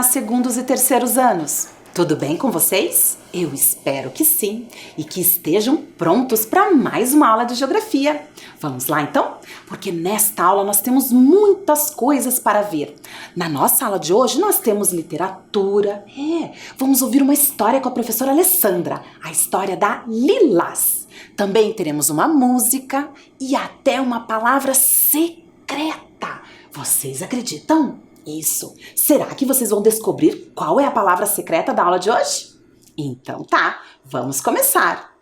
segundos e terceiros anos. Tudo bem com vocês? Eu espero que sim e que estejam prontos para mais uma aula de geografia. Vamos lá então? Porque nesta aula nós temos muitas coisas para ver. Na nossa aula de hoje nós temos literatura. Vamos ouvir uma história com a professora Alessandra, a história da Lilás. Também teremos uma música e até uma palavra secreta. Vocês acreditam? Isso. Será que vocês vão descobrir qual é a palavra secreta da aula de hoje? Então tá, vamos começar.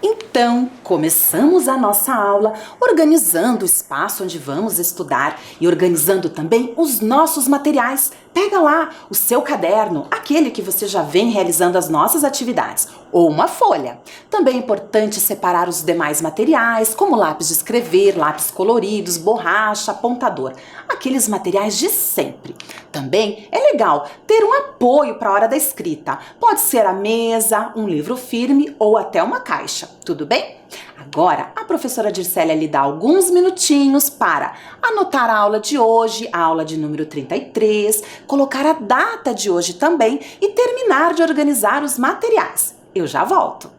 Então, começamos a nossa aula organizando o espaço onde vamos estudar e organizando também os nossos materiais. Pega lá o seu caderno, aquele que você já vem realizando as nossas atividades, ou uma folha. Também é importante separar os demais materiais, como lápis de escrever, lápis coloridos, borracha, apontador, aqueles materiais de sempre. Também é legal ter um apoio para a hora da escrita. Pode ser a mesa, um livro firme ou até uma caixa. Tudo bem? Agora, a professora Dircélia lhe dá alguns minutinhos para anotar a aula de hoje, a aula de número 33, colocar a data de hoje também e terminar de organizar os materiais. Eu já volto.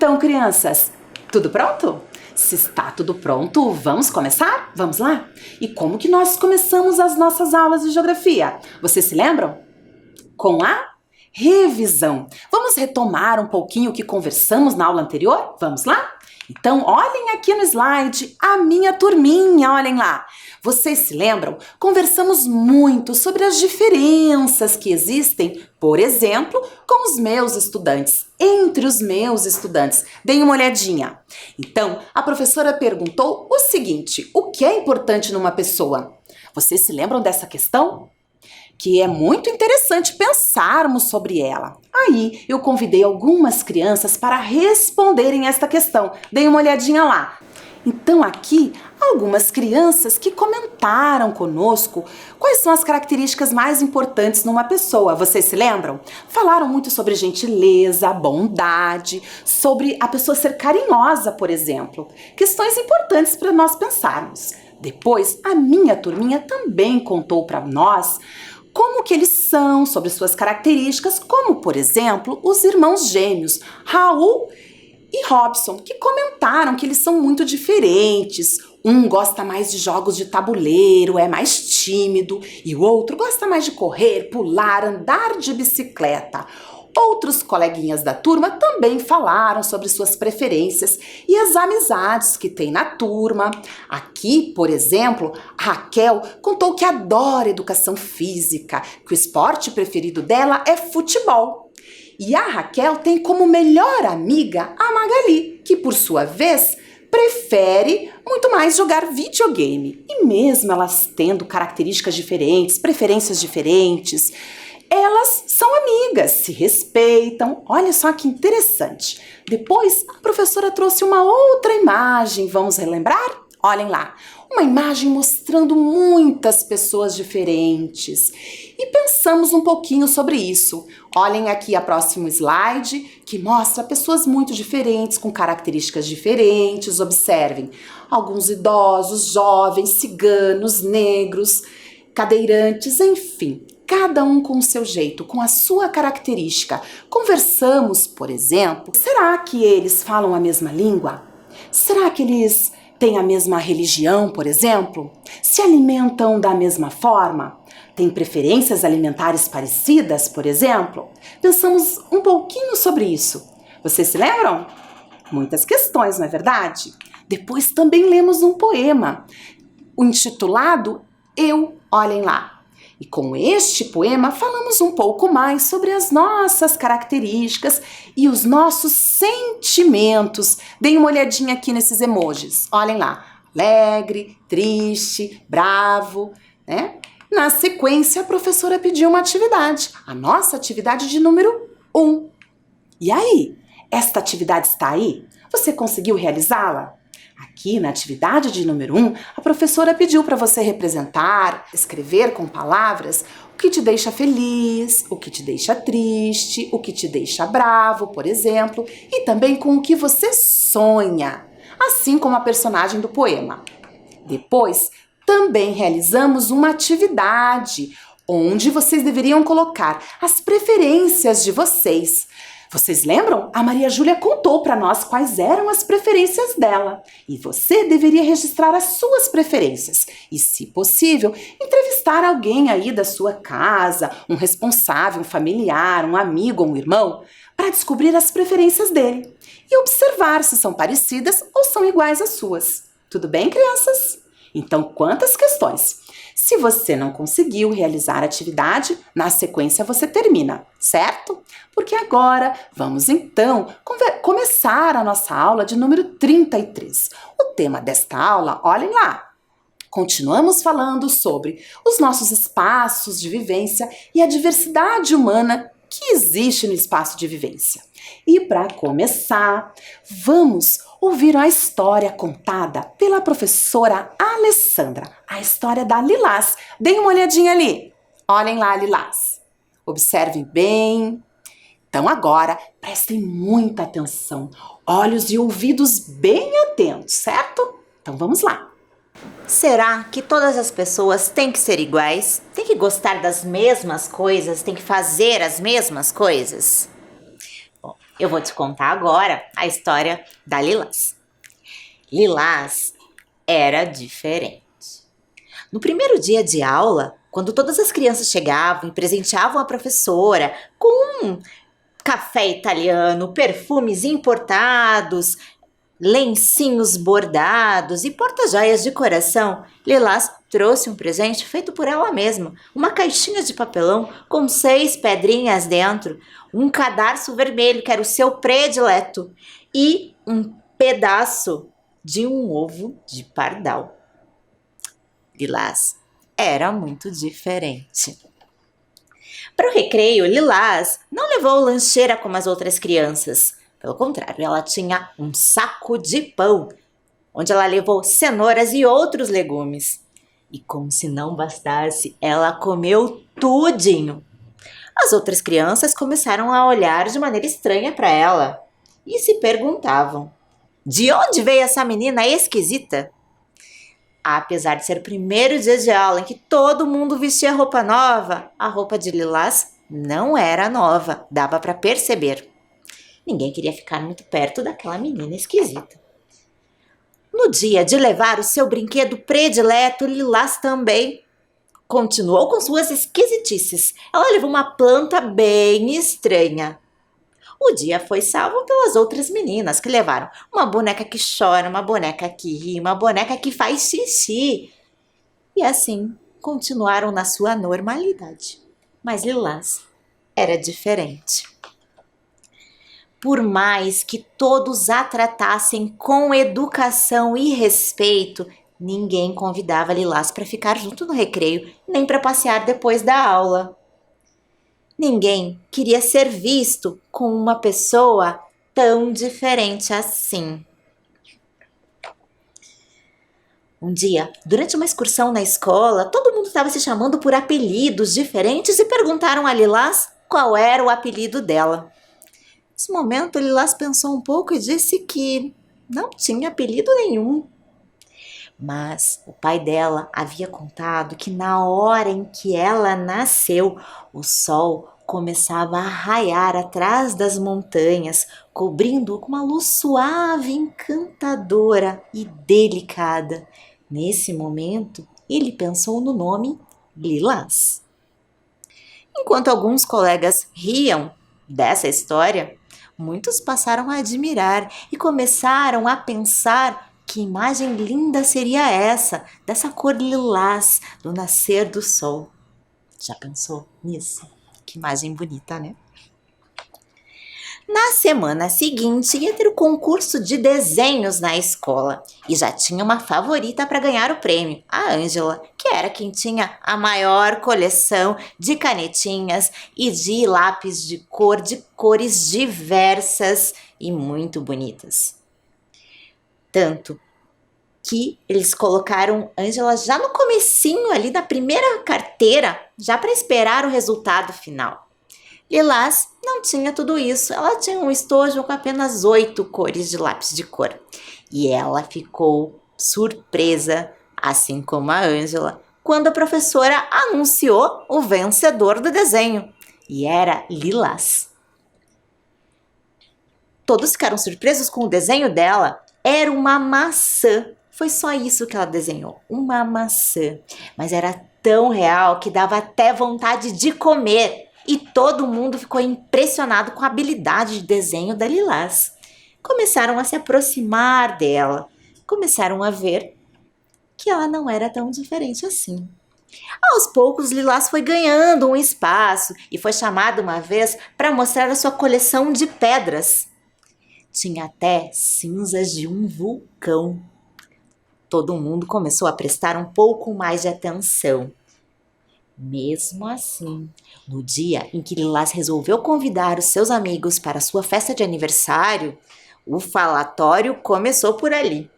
Então, crianças, tudo pronto? Se está tudo pronto, vamos começar? Vamos lá? E como que nós começamos as nossas aulas de geografia? Vocês se lembram? Com a revisão. Vamos retomar um pouquinho o que conversamos na aula anterior? Vamos lá? Então, olhem aqui no slide a minha turminha, olhem lá. Vocês se lembram? Conversamos muito sobre as diferenças que existem, por exemplo, com os meus estudantes, entre os meus estudantes. Deem uma olhadinha. Então, a professora perguntou o seguinte: o que é importante numa pessoa? Vocês se lembram dessa questão? Que é muito interessante pensarmos sobre ela. Aí eu convidei algumas crianças para responderem esta questão. Deem uma olhadinha lá. Então aqui, algumas crianças que comentaram conosco quais são as características mais importantes numa pessoa. Vocês se lembram? Falaram muito sobre gentileza, bondade, sobre a pessoa ser carinhosa, por exemplo. Questões importantes para nós pensarmos. Depois, a minha turminha também contou para nós como que eles são, sobre suas características, como, por exemplo, os irmãos gêmeos, Raul e Robson, que comentaram que eles são muito diferentes. Um gosta mais de jogos de tabuleiro, é mais tímido, e o outro gosta mais de correr, pular, andar de bicicleta. Outros coleguinhas da turma também falaram sobre suas preferências e as amizades que tem na turma. Aqui, por exemplo, a Raquel contou que adora educação física, que o esporte preferido dela é futebol. E a Raquel tem como melhor amiga a Magali, que por sua vez prefere muito mais jogar videogame. E mesmo elas tendo características diferentes, preferências diferentes, elas são amigas, se respeitam. Olha só que interessante. Depois, a professora trouxe uma outra imagem. Vamos relembrar? Olhem lá. Uma imagem mostrando muitas pessoas diferentes. E pensamos um pouquinho sobre isso. Olhem aqui a próximo slide, que mostra pessoas muito diferentes, com características diferentes. Observem. Alguns idosos, jovens, ciganos, negros, cadeirantes, enfim. Cada um com o seu jeito, com a sua característica. Conversamos, por exemplo, será que eles falam a mesma língua? Será que eles têm a mesma religião, por exemplo? Se alimentam da mesma forma? Têm preferências alimentares parecidas, por exemplo? Pensamos um pouquinho sobre isso. Vocês se lembram? Muitas questões, não é verdade? Depois também lemos um poema, o intitulado Eu, olhem lá. E com este poema falamos um pouco mais sobre as nossas características e os nossos sentimentos. Deem uma olhadinha aqui nesses emojis. Olhem lá. Alegre, triste, bravo, né? Na sequência, a professora pediu uma atividade. A nossa atividade de número 1. E aí? Esta atividade está aí? Você conseguiu realizá-la? Aqui na atividade de número 1, a professora pediu para você representar, escrever com palavras o que te deixa feliz, o que te deixa triste, o que te deixa bravo, por exemplo, e também com o que você sonha, assim como a personagem do poema. Depois, também realizamos uma atividade onde vocês deveriam colocar as preferências de vocês. Vocês lembram? A Maria Júlia contou para nós quais eram as preferências dela. E você deveria registrar as suas preferências. E, se possível, entrevistar alguém aí da sua casa, um responsável, um familiar, um amigo ou um irmão, para descobrir as preferências dele. E observar se são parecidas ou são iguais às suas. Tudo bem, crianças? Então, quantas questões? Se você não conseguiu realizar a atividade, na sequência você termina, certo? Porque agora vamos então começar a nossa aula de número 33. O tema desta aula, olhem lá, continuamos falando sobre os nossos espaços de vivência e a diversidade humana que existe no espaço de vivência. E para começar, vamos ouvir a história contada pela professora Alessandra, a história da Lilás. Deem uma olhadinha ali. Olhem lá, Lilás. Observem bem. Então agora, prestem muita atenção. Olhos e ouvidos bem atentos, certo? Então vamos lá. Será que todas as pessoas têm que ser iguais? Tem que gostar das mesmas coisas? Tem que fazer as mesmas coisas? Bom, eu vou te contar agora a história da Lilás. Lilás era diferente. No primeiro dia de aula, quando todas as crianças chegavam e presenteavam a professora com café italiano, perfumes importados, lencinhos bordados e porta-joias de coração, Lilás trouxe um presente feito por ela mesma, uma caixinha de papelão com 6 pedrinhas dentro, um cadarço vermelho que era o seu predileto e um pedaço de um ovo de pardal. Lilás era muito diferente. Para o recreio, Lilás não levou lancheira como as outras crianças. Pelo contrário, ela tinha um saco de pão, onde ela levou cenouras e outros legumes. E como se não bastasse, ela comeu tudinho. As outras crianças começaram a olhar de maneira estranha para ela e se perguntavam: de onde veio essa menina esquisita? Apesar de ser o primeiro dia de aula em que todo mundo vestia roupa nova, a roupa de Lilás não era nova, dava para perceber. Ninguém queria ficar muito perto daquela menina esquisita. No dia de levar o seu brinquedo predileto, Lilás também continuou com suas esquisitices. Ela levou uma planta bem estranha. O dia foi salvo pelas outras meninas que levaram uma boneca que chora, uma boneca que ri, uma boneca que faz xixi. E assim continuaram na sua normalidade. Mas Lilás era diferente. Por mais que todos a tratassem com educação e respeito, ninguém convidava Lilás para ficar junto no recreio, nem para passear depois da aula. Ninguém queria ser visto com uma pessoa tão diferente assim. Um dia, durante uma excursão na escola, todo mundo estava se chamando por apelidos diferentes e perguntaram a Lilás qual era o apelido dela. Nesse momento, Lilás pensou um pouco e disse que não tinha apelido nenhum. Mas o pai dela havia contado que na hora em que ela nasceu, o sol começava a raiar atrás das montanhas, cobrindo-o com uma luz suave, encantadora e delicada. Nesse momento, ele pensou no nome Lilás. Enquanto alguns colegas riam dessa história, muitos passaram a admirar e começaram a pensar que imagem linda seria essa, dessa cor lilás do nascer do sol. Já pensou nisso? Que imagem bonita, né? Na semana seguinte, ia ter o concurso de desenhos na escola e já tinha uma favorita para ganhar o prêmio, a Ângela, que era quem tinha a maior coleção de canetinhas e de lápis de cores diversas e muito bonitas. Tanto que eles colocaram Ângela já no comecinho ali da primeira carteira, já para esperar o resultado final. Lilás não tinha tudo isso, ela tinha um estojo com apenas 8 cores de lápis de cor. E ela ficou surpresa, assim como a Ângela, quando a professora anunciou o vencedor do desenho. E era Lilás. Todos ficaram surpresos com o desenho dela. Era uma maçã. Foi só isso que ela desenhou, uma maçã. Mas era tão real que dava até vontade de comer. E todo mundo ficou impressionado com a habilidade de desenho da Lilás. Começaram a se aproximar dela. Começaram a ver que ela não era tão diferente assim. Aos poucos, Lilás foi ganhando um espaço e foi chamada uma vez para mostrar a sua coleção de pedras. Tinha até cinzas de um vulcão. Todo mundo começou a prestar um pouco mais de atenção. Mesmo assim, no dia em que Lilás resolveu convidar os seus amigos para sua festa de aniversário, o falatório começou por ali.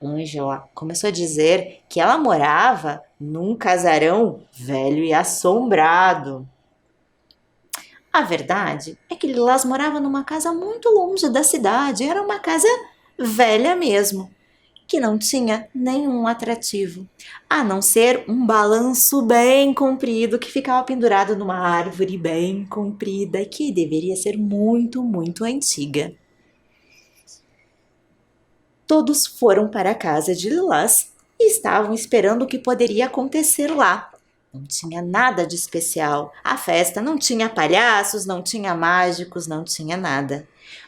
Ângela começou a dizer que ela morava num casarão velho e assombrado. A verdade é que Lilás morava numa casa muito longe da cidade, era uma casa velha mesmo, que não tinha nenhum atrativo, a não ser um balanço bem comprido que ficava pendurado numa árvore bem comprida que deveria ser muito, muito antiga. Todos foram para a casa de Lilás e estavam esperando o que poderia acontecer lá. Não tinha nada de especial. A festa não tinha palhaços, não tinha mágicos, não tinha nada.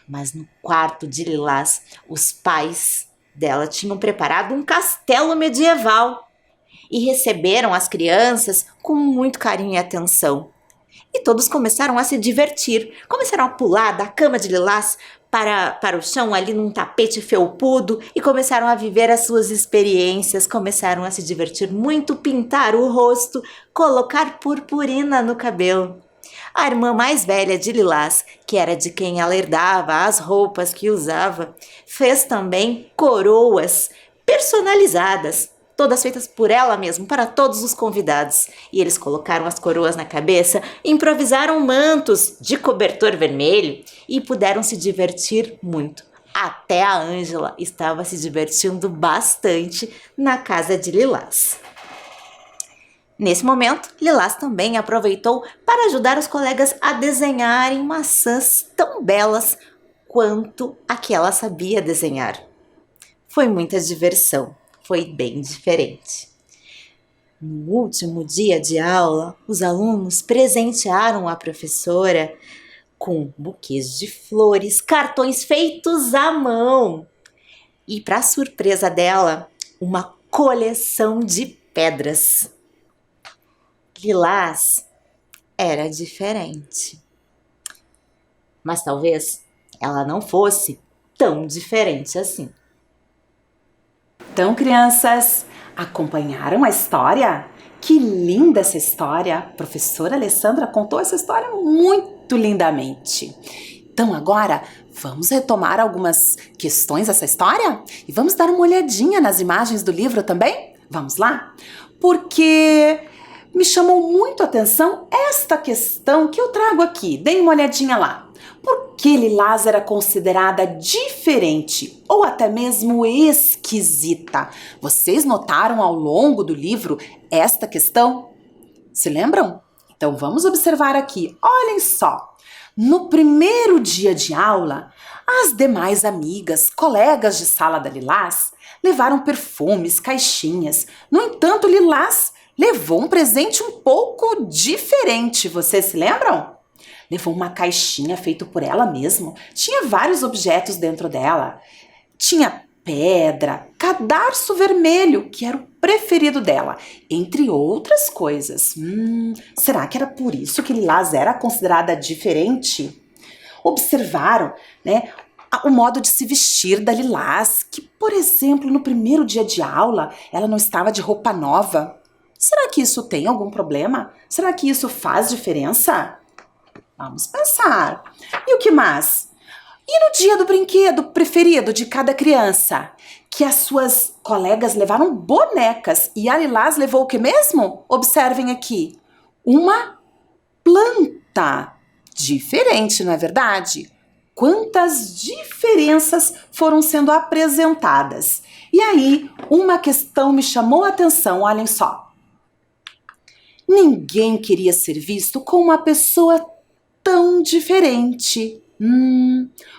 Mas no quarto de Lilás, os pais dela tinham preparado um castelo medieval e receberam as crianças com muito carinho e atenção. E todos começaram a se divertir, começaram a pular da cama de Lilás para o chão ali num tapete felpudo e começaram a viver as suas experiências, começaram a se divertir muito, pintar o rosto, colocar purpurina no cabelo. A irmã mais velha de Lilás, que era de quem ela herdava as roupas que usava, fez também coroas personalizadas, todas feitas por ela mesma, para todos os convidados. E eles colocaram as coroas na cabeça, improvisaram mantos de cobertor vermelho e puderam se divertir muito. Até a Ângela estava se divertindo bastante na casa de Lilás. Nesse momento, Lilás também aproveitou para ajudar os colegas a desenharem maçãs tão belas quanto a que ela sabia desenhar. Foi muita diversão, foi bem diferente. No último dia de aula, os alunos presentearam a professora com buquês de flores, cartões feitos à mão e, para surpresa dela, uma coleção de pedras. Lilás era diferente, mas talvez ela não fosse tão diferente assim. Então, crianças, acompanharam a história? Que linda essa história! A professora Alessandra contou essa história muito lindamente. Então, agora, vamos retomar algumas questões dessa história? E vamos dar uma olhadinha nas imagens do livro também? Vamos lá? Porque me chamou muito a atenção esta questão que eu trago aqui. Deem uma olhadinha lá. Por que Lilás era considerada diferente ou até mesmo esquisita? Vocês notaram ao longo do livro esta questão? Se lembram? Então vamos observar aqui. Olhem só. No primeiro dia de aula, as demais amigas, colegas de sala da Lilás, levaram perfumes, caixinhas. No entanto, Lilás levou um presente um pouco diferente. Vocês se lembram? Levou uma caixinha feita por ela mesma. Tinha vários objetos dentro dela. Tinha pedra, cadarço vermelho, que era o preferido dela, entre outras coisas. Será que era por isso que Lilás era considerada diferente? Observaram, né, o modo de se vestir da Lilás, que, por exemplo, no primeiro dia de aula, ela não estava de roupa nova. Será que isso tem algum problema? Será que isso faz diferença? Vamos pensar. E o que mais? E no dia do brinquedo preferido de cada criança? Que as suas colegas levaram bonecas e a Lilás levou o que mesmo? Observem aqui. Uma planta. Diferente, não é verdade? Quantas diferenças foram sendo apresentadas? E aí, uma questão me chamou a atenção, olhem só. Ninguém queria ser visto como uma pessoa tão diferente.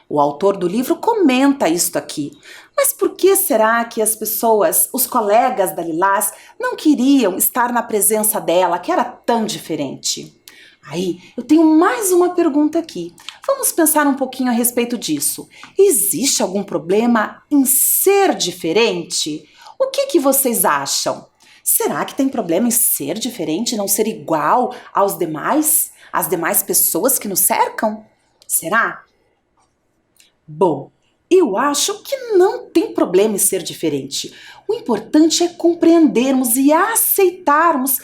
O autor do livro comenta isto aqui. Mas por que será que as pessoas, os colegas da Lilás, não queriam estar na presença dela, que era tão diferente? Aí, eu tenho mais uma pergunta aqui. Vamos pensar um pouquinho a respeito disso. Existe algum problema em ser diferente? O que vocês acham? Será que tem problema em ser diferente, não ser igual aos demais, às demais pessoas que nos cercam? Será? Bom, eu acho que não tem problema em ser diferente. O importante é compreendermos e aceitarmos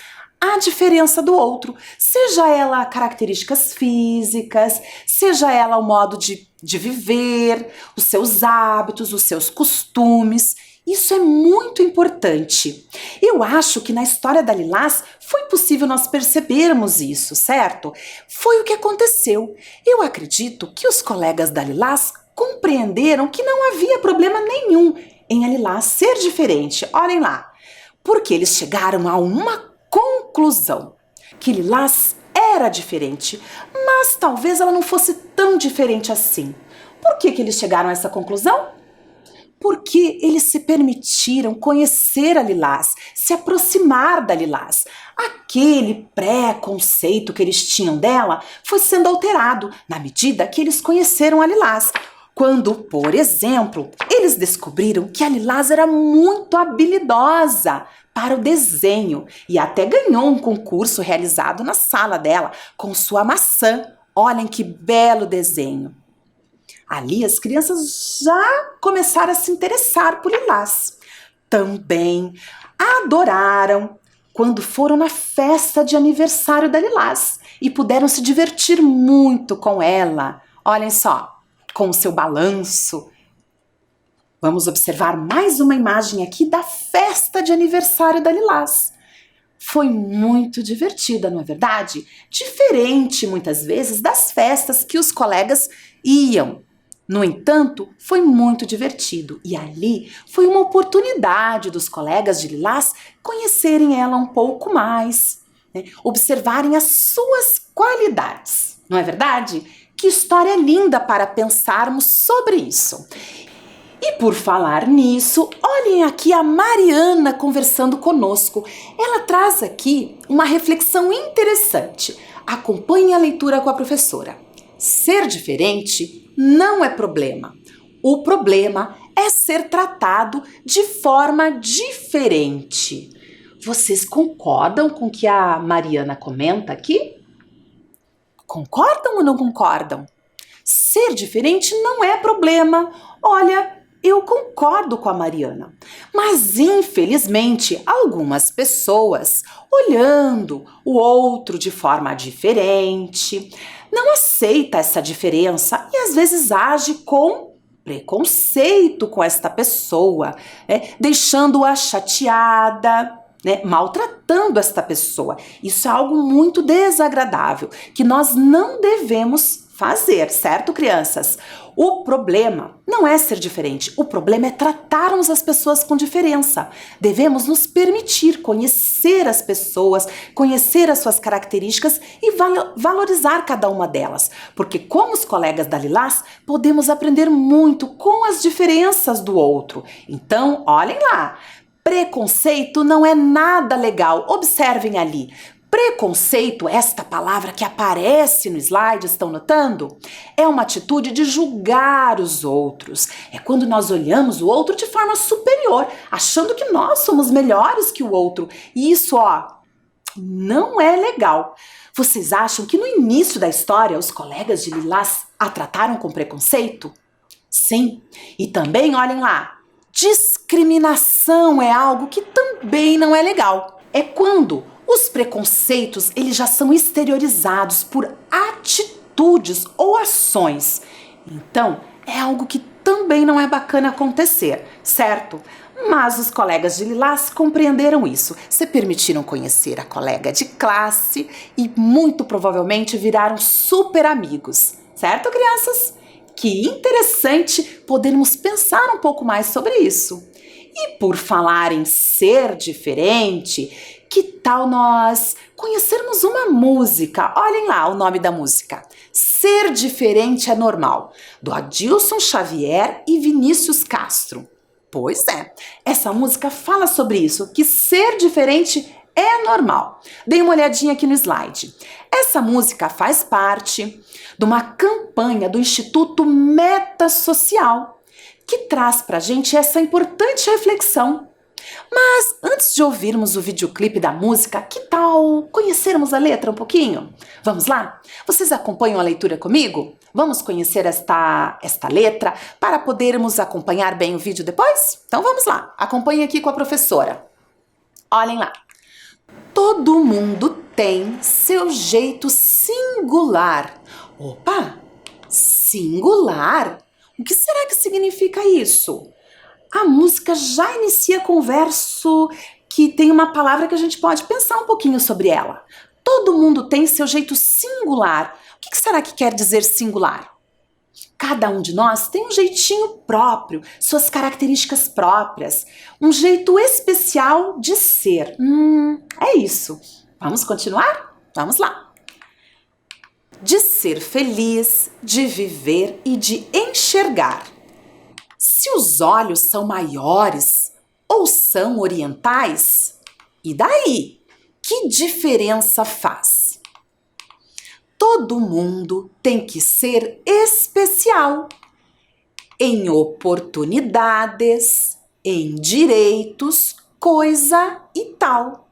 a diferença do outro, seja ela características físicas, seja ela o modo de viver, os seus hábitos, os seus costumes. Isso é muito importante. Eu acho que na história da Lilás foi possível nós percebermos isso, certo? Foi o que aconteceu. Eu acredito que os colegas da Lilás compreenderam que não havia problema nenhum em a Lilás ser diferente. Olhem lá, porque eles chegaram a uma conclusão, que Lilás era diferente, mas talvez ela não fosse tão diferente assim. Por que eles chegaram a essa conclusão? porque eles se permitiram conhecer a Lilás, se aproximar da Lilás. Aquele pré-conceito que eles tinham dela foi sendo alterado na medida que eles conheceram a Lilás. Quando, por exemplo, eles descobriram que a Lilás era muito habilidosa para o desenho e até ganhou um concurso realizado na sala dela com sua maçã. Olhem que belo desenho! Ali as crianças já começaram a se interessar por Lilás. Também adoraram quando foram na festa de aniversário da Lilás e puderam se divertir muito com ela. Olhem só, com o seu balanço. Vamos observar mais uma imagem aqui da festa de aniversário da Lilás. Foi muito divertida, não é verdade? Diferente, muitas vezes, das festas que os colegas iam. No entanto, foi muito divertido e ali foi uma oportunidade dos colegas de Lilás conhecerem ela um pouco mais, né? Observarem as suas qualidades, não é verdade? Que história linda para pensarmos sobre isso. E por falar nisso, olhem aqui a Mariana conversando conosco. Ela traz aqui uma reflexão interessante. Acompanhe a leitura com a professora. Ser diferente não é problema. O problema é ser tratado de forma diferente. Vocês concordam com o que a Mariana comenta aqui? Concordam ou não concordam? Ser diferente não é problema. Olha, eu concordo com a Mariana, mas infelizmente algumas pessoas, olhando o outro de forma diferente, não aceita essa diferença e às vezes age com preconceito com esta pessoa, deixando-a chateada, maltratando esta pessoa. Isso é algo muito desagradável que nós não devemos fazer, certo, crianças? O problema não é ser diferente, o problema é tratarmos as pessoas com diferença. Devemos nos permitir conhecer as pessoas, conhecer as suas características e valorizar cada uma delas, porque como os colegas da Lilás, podemos aprender muito com as diferenças do outro. Então, olhem lá, preconceito não é nada legal, observem ali. Preconceito, esta palavra que aparece no slide, estão notando? É uma atitude de julgar os outros. É quando nós olhamos o outro de forma superior, achando que nós somos melhores que o outro. E isso, não é legal. Vocês acham que no início da história os colegas de Lilás a trataram com preconceito? Sim. E também, olhem lá, discriminação é algo que também não é legal. É quando os preconceitos, eles já são exteriorizados por atitudes ou ações. Então, é algo que também não é bacana acontecer, certo? Mas os colegas de Lilás compreenderam isso, se permitiram conhecer a colega de classe e muito provavelmente viraram super amigos, certo, crianças? Que interessante podermos pensar um pouco mais sobre isso. E por falar em ser diferente, que tal nós conhecermos uma música? Olhem lá o nome da música. Ser Diferente é Normal, do Adilson Xavier e Vinícius Castro. Pois é, essa música fala sobre isso, que ser diferente é normal. Dê uma olhadinha aqui no slide. Essa música faz parte de uma campanha do Instituto Meta Social, que traz pra gente essa importante reflexão. Mas antes de ouvirmos o videoclipe da música, que tal conhecermos a letra um pouquinho? Vamos lá? Vocês acompanham a leitura comigo? Vamos conhecer esta letra para podermos acompanhar bem o vídeo depois? Então vamos lá, acompanhe aqui com a professora. Olhem lá. Todo mundo tem seu jeito singular. Opa! Singular? O que será que significa isso? A música já inicia com um verso que tem uma palavra que a gente pode pensar um pouquinho sobre ela. Todo mundo tem seu jeito singular. O que será que quer dizer singular? Cada um de nós tem um jeitinho próprio, suas características próprias, um jeito especial de ser. É isso. Vamos continuar? Vamos lá. De ser feliz, de viver e de enxergar. Se os olhos são maiores ou são orientais, e daí? Que diferença faz? Todo mundo tem que ser especial em oportunidades, em direitos, coisa e tal.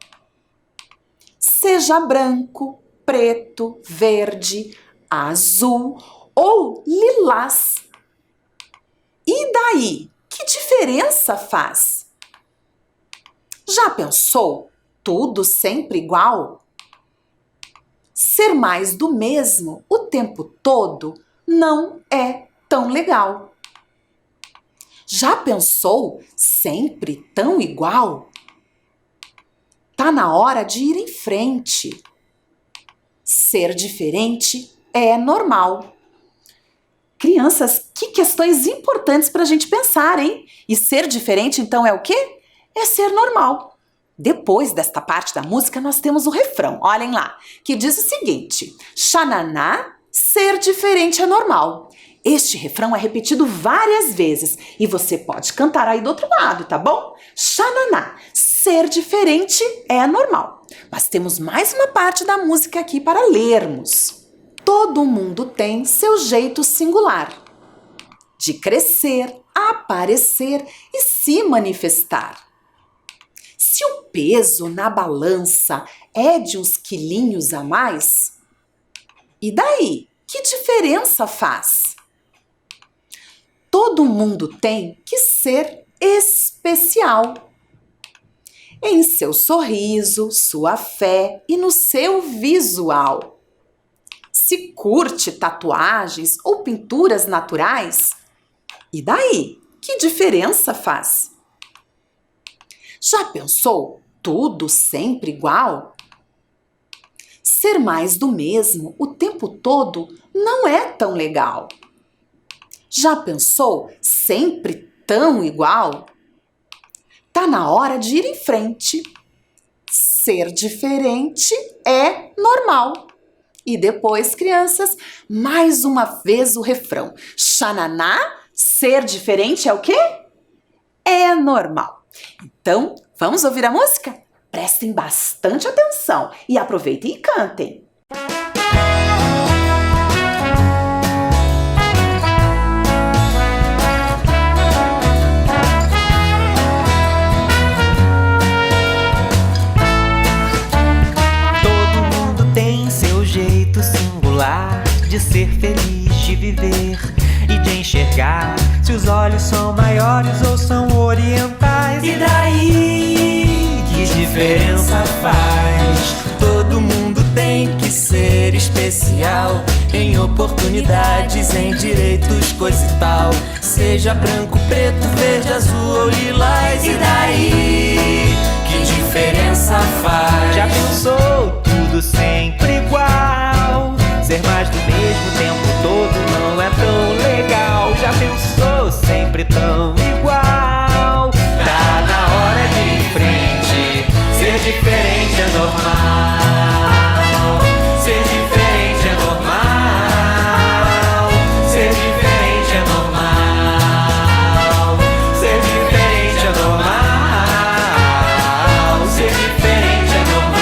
Seja branco, preto, verde, azul ou lilás. E daí? Que diferença faz? Já pensou? Tudo sempre igual? Ser mais do mesmo o tempo todo não é tão legal. Já pensou sempre tão igual? Tá na hora de ir em frente. Ser diferente é normal. Crianças, que questões importantes para a gente pensar, hein? E ser diferente, então, é o quê? É ser normal. Depois desta parte da música, nós temos o refrão, olhem lá, que diz o seguinte: xananá, ser diferente é normal. Este refrão é repetido várias vezes e você pode cantar aí do outro lado, tá bom? Xananá, ser diferente é normal. Mas temos mais uma parte da música aqui para lermos. Todo mundo tem seu jeito singular de crescer, aparecer e se manifestar. Se o peso na balança é de uns quilinhos a mais, e daí? Que diferença faz? Todo mundo tem que ser especial em seu sorriso, sua fé e no seu visual. Se curte tatuagens ou pinturas naturais, e daí? Que diferença faz? Já pensou tudo sempre igual? Ser mais do mesmo o tempo todo não é tão legal. Já pensou sempre tão igual? Tá na hora de ir em frente. Ser diferente é normal. E depois, crianças, mais uma vez o refrão. Xananá, ser diferente é o quê? É normal. Então, vamos ouvir a música? Prestem bastante atenção e aproveitem e cantem. Todo mundo tem seu jeito singular de ser feliz, de viver e de enxergar. Se os olhos são maiores ou são orientais, e daí? Que diferença faz? Todo mundo tem que ser especial em oportunidades, em direitos, coisa e tal. Seja branco, preto, verde, azul ou lilás, e daí? Que diferença faz? Já pensou tudo sempre igual? Ser mais do mesmo tempo todo não é tão legal. Já pensou sempre tão igual? Tá na hora de ir em frente. Ser diferente é normal. Ser diferente é normal. Ser diferente é normal. Ser diferente é normal. Ser diferente é normal.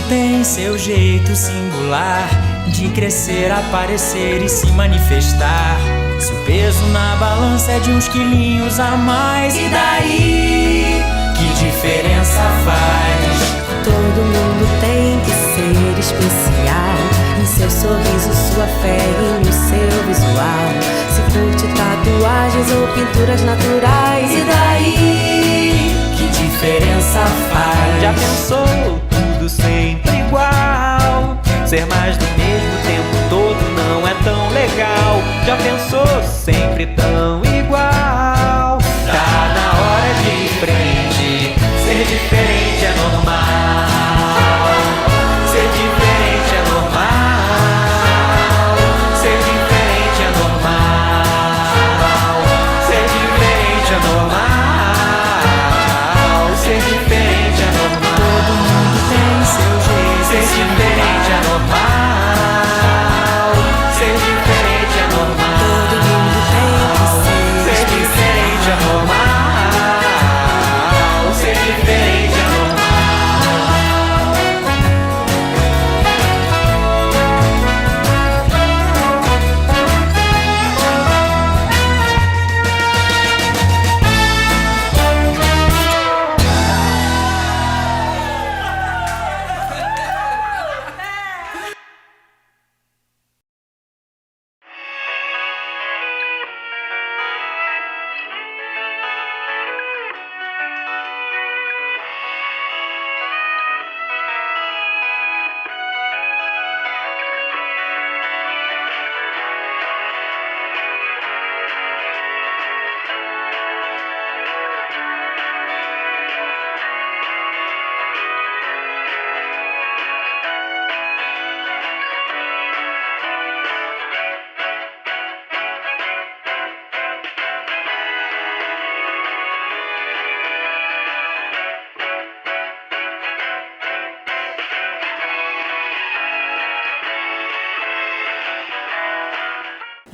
Tem seu jeito singular de crescer, aparecer e se manifestar. Se o peso na balança é de uns quilinhos a mais, e daí? Que diferença faz? Todo mundo tem que ser especial em seu sorriso, sua fé e no seu visual. Se curte tatuagens ou pinturas naturais, E daí? Que diferença faz? Já pensou tudo sempre igual? Ser mais do mesmo tempo todo não é tão legal. Já pensou sempre tão igual? Tá na hora de ir em frente. Ser diferente é normal. Ser diferente é normal. Ser diferente é normal. Ser diferente é normal.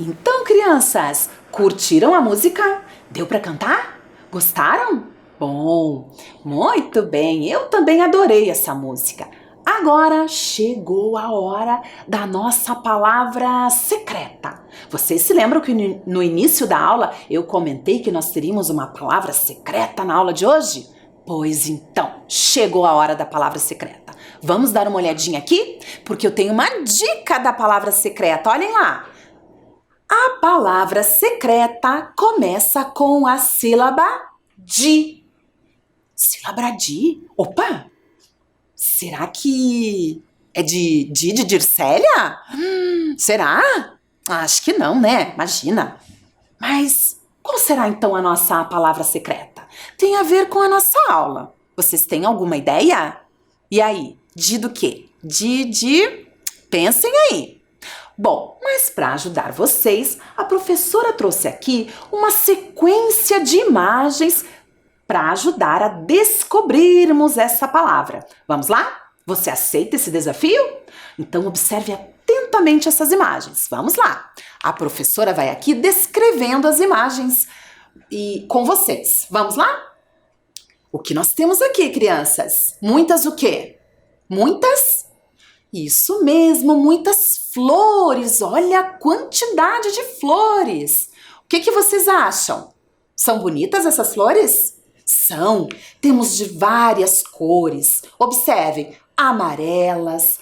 Então, crianças, curtiram a música? Deu para cantar? Gostaram? Bom, muito bem, eu também adorei essa música. Agora chegou a hora da nossa palavra secreta. Vocês se lembram que no início da aula eu comentei que nós teríamos uma palavra secreta na aula de hoje? Pois então, chegou a hora da palavra secreta. Vamos dar uma olhadinha aqui? Porque eu tenho uma dica da palavra secreta, olhem lá. A palavra secreta começa com a sílaba di. Sílaba di? Opa! Será que é de Dircélia? Será? Acho que não, né? Imagina. Mas qual será então a nossa palavra secreta? Tem a ver com a nossa aula. Vocês têm alguma ideia? E aí? De do quê? Pensem aí. Bom, mas para ajudar vocês, a professora trouxe aqui uma sequência de imagens para ajudar a descobrirmos essa palavra. Vamos lá? Você aceita esse desafio? Então observe atentamente essas imagens. Vamos lá. A professora vai aqui descrevendo as imagens e com vocês. Vamos lá? O que nós temos aqui, crianças? Muitas o quê? Muitas? Isso mesmo, muitas flores. Olha a quantidade de flores. O que vocês acham? São bonitas essas flores? São. Temos de várias cores. Observem, amarelas,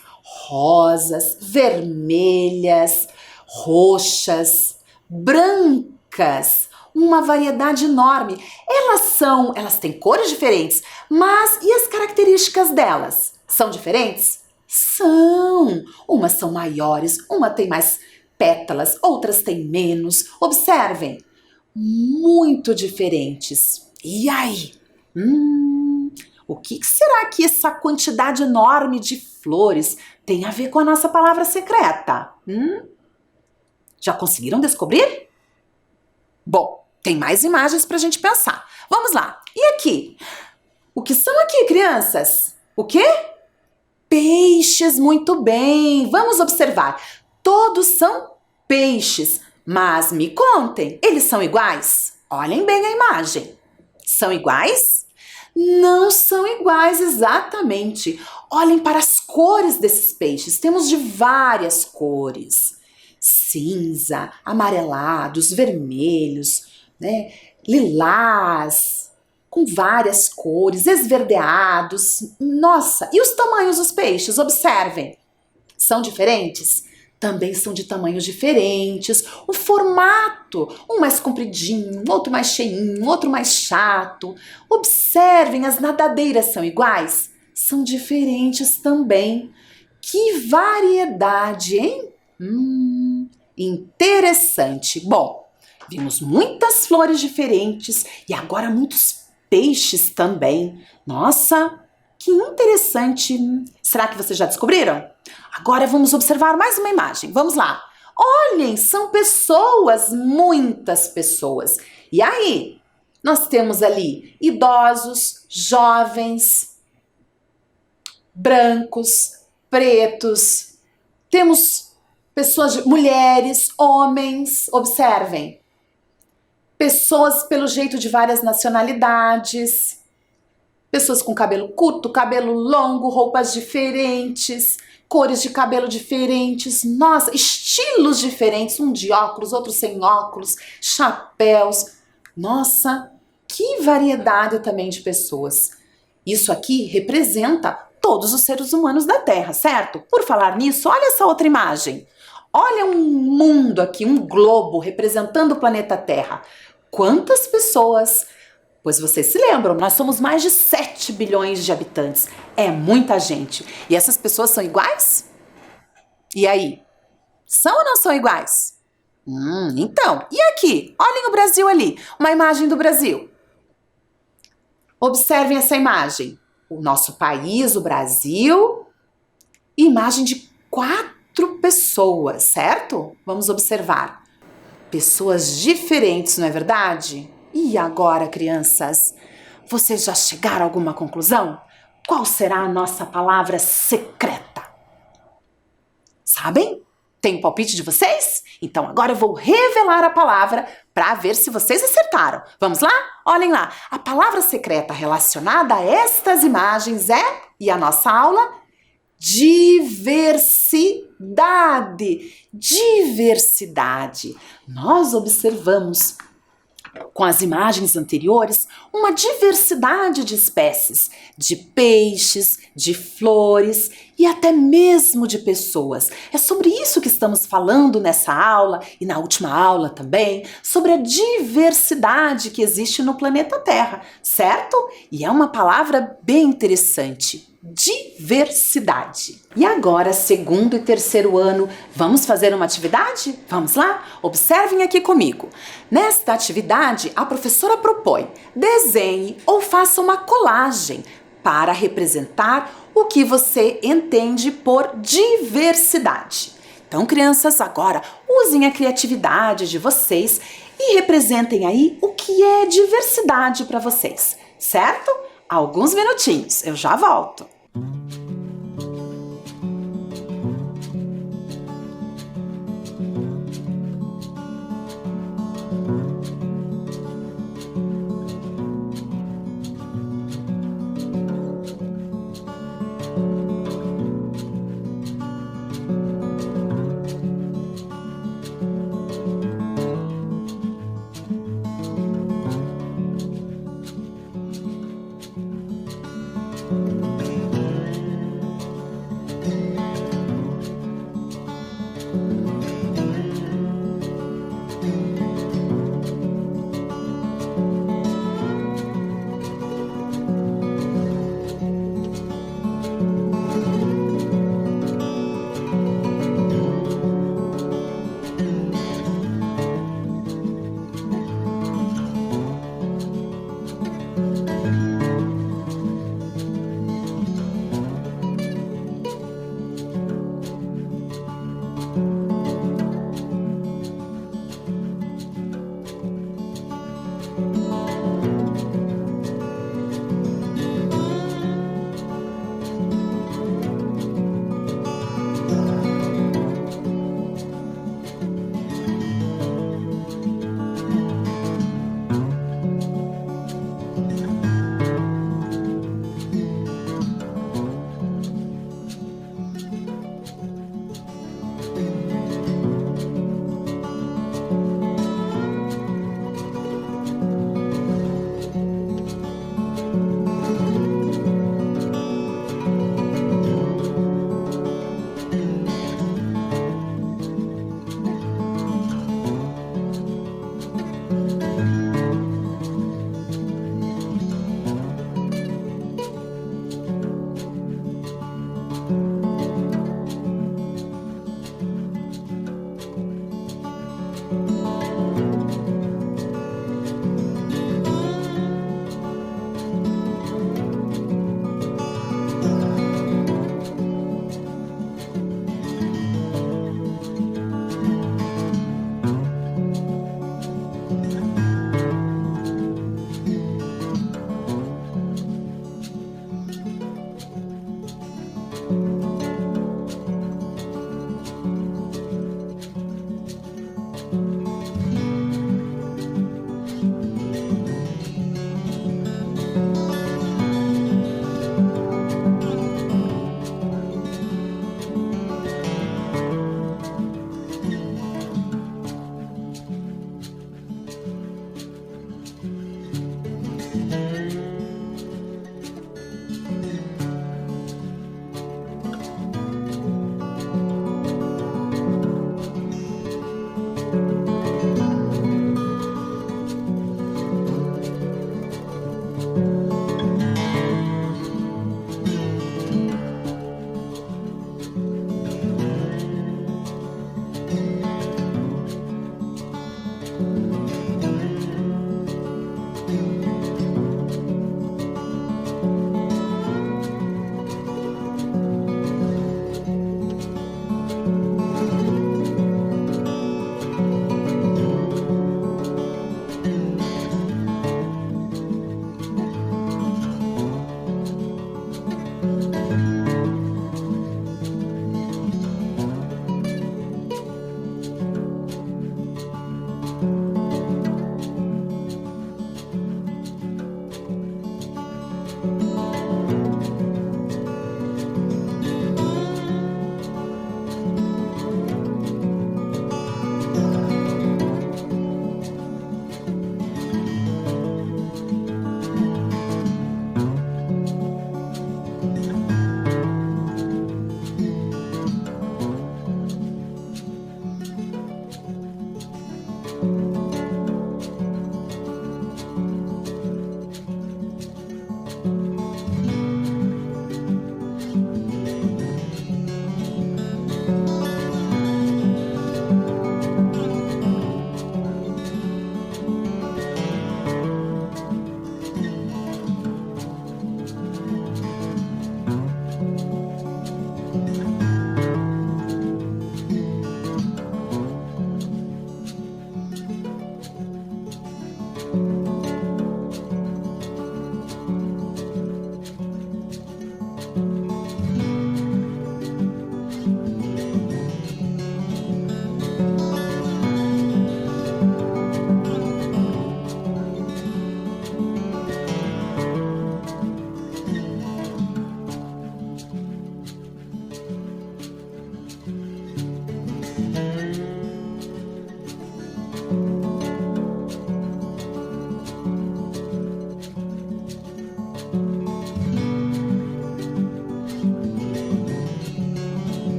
rosas, vermelhas, roxas, brancas. Uma variedade enorme. Elas têm cores diferentes, mas e as características delas? São diferentes? São! Umas são maiores, uma tem mais pétalas, outras têm menos. Observem, muito diferentes. E aí? O que será que essa quantidade enorme de flores tem a ver com a nossa palavra secreta? Já conseguiram descobrir? Bom, tem mais imagens para a gente pensar. Vamos lá. E aqui? O que são aqui, crianças? O quê? Peixes, muito bem. Vamos observar. Todos são peixes, mas me contem, eles são iguais? Olhem bem a imagem. São iguais? Não são iguais exatamente. Olhem para as cores desses peixes. Temos de várias cores. Cinza, amarelados, vermelhos, né? Lilás, com várias cores, esverdeados. Nossa, e os tamanhos dos peixes? Observem. São diferentes? Também são de tamanhos diferentes. O formato, um mais compridinho, outro mais cheinho, outro mais chato. Observem, as nadadeiras são iguais? São diferentes também. Que variedade, hein? Interessante. Bom, vimos muitas flores diferentes e agora muitos peixes também. Nossa, que interessante. Será que vocês já descobriram? Agora vamos observar mais uma imagem. Vamos lá. Olhem, são pessoas, muitas pessoas. E aí? Nós temos ali idosos, jovens, brancos, pretos. Temos pessoas, mulheres, homens. Observem. Pessoas pelo jeito de várias nacionalidades. Pessoas com cabelo curto, cabelo longo, roupas diferentes, cores de cabelo diferentes, nossa, estilos diferentes, um de óculos, outro sem óculos, chapéus. Nossa, que variedade também de pessoas. Isso aqui representa todos os seres humanos da Terra, certo? Por falar nisso, olha essa outra imagem. Olha um mundo aqui, um globo representando o planeta Terra. Quantas pessoas? Pois vocês se lembram, nós somos mais de 7 bilhões de habitantes. É muita gente. E essas pessoas são iguais? E aí? São ou não são iguais? Então, e aqui? Olhem o Brasil ali, uma imagem do Brasil. Observem essa imagem. O nosso país, o Brasil, imagem de 4 pessoas, certo? Vamos observar. Pessoas diferentes, não é verdade? E agora, crianças, vocês já chegaram a alguma conclusão? Qual será a nossa palavra secreta? Sabem? Tem um palpite de vocês? Então agora eu vou revelar a palavra para ver se vocês acertaram. Vamos lá? Olhem lá. A palavra secreta relacionada a estas imagens é, e a nossa aula, diversidade. Diversidade. Nós observamos com as imagens anteriores uma diversidade de espécies, de peixes, de flores e até mesmo de pessoas. É sobre isso que estamos falando nessa aula e na última aula também, sobre a diversidade que existe no planeta Terra, certo? E é uma palavra bem interessante. Diversidade. E agora, segundo e terceiro ano, vamos fazer uma atividade? Vamos lá? Observem aqui comigo. Nesta atividade, a professora propõe: desenhe ou faça uma colagem para representar o que você entende por diversidade. Então, crianças, agora usem a criatividade de vocês e representem aí o que é diversidade para vocês, certo? Alguns minutinhos, eu já volto.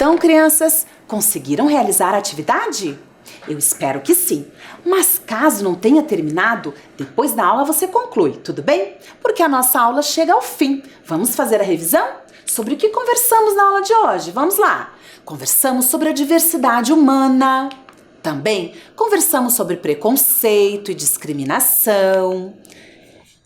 Então, crianças, conseguiram realizar a atividade? Eu espero que sim. Mas caso não tenha terminado, depois da aula você conclui, tudo bem? Porque a nossa aula chega ao fim. Vamos fazer a revisão? Sobre o que conversamos na aula de hoje? Vamos lá! Conversamos sobre a diversidade humana. Também conversamos sobre preconceito e discriminação.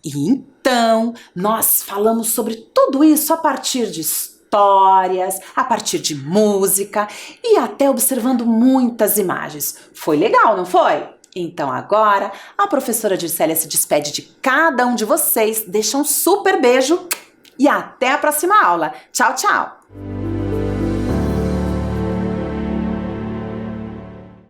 E então, nós falamos sobre tudo isso a partir de histórias, a partir de música e até observando muitas imagens. Foi legal, não foi? Então agora, a professora Dircélia se despede de cada um de vocês, deixa um super beijo e até a próxima aula. Tchau, tchau!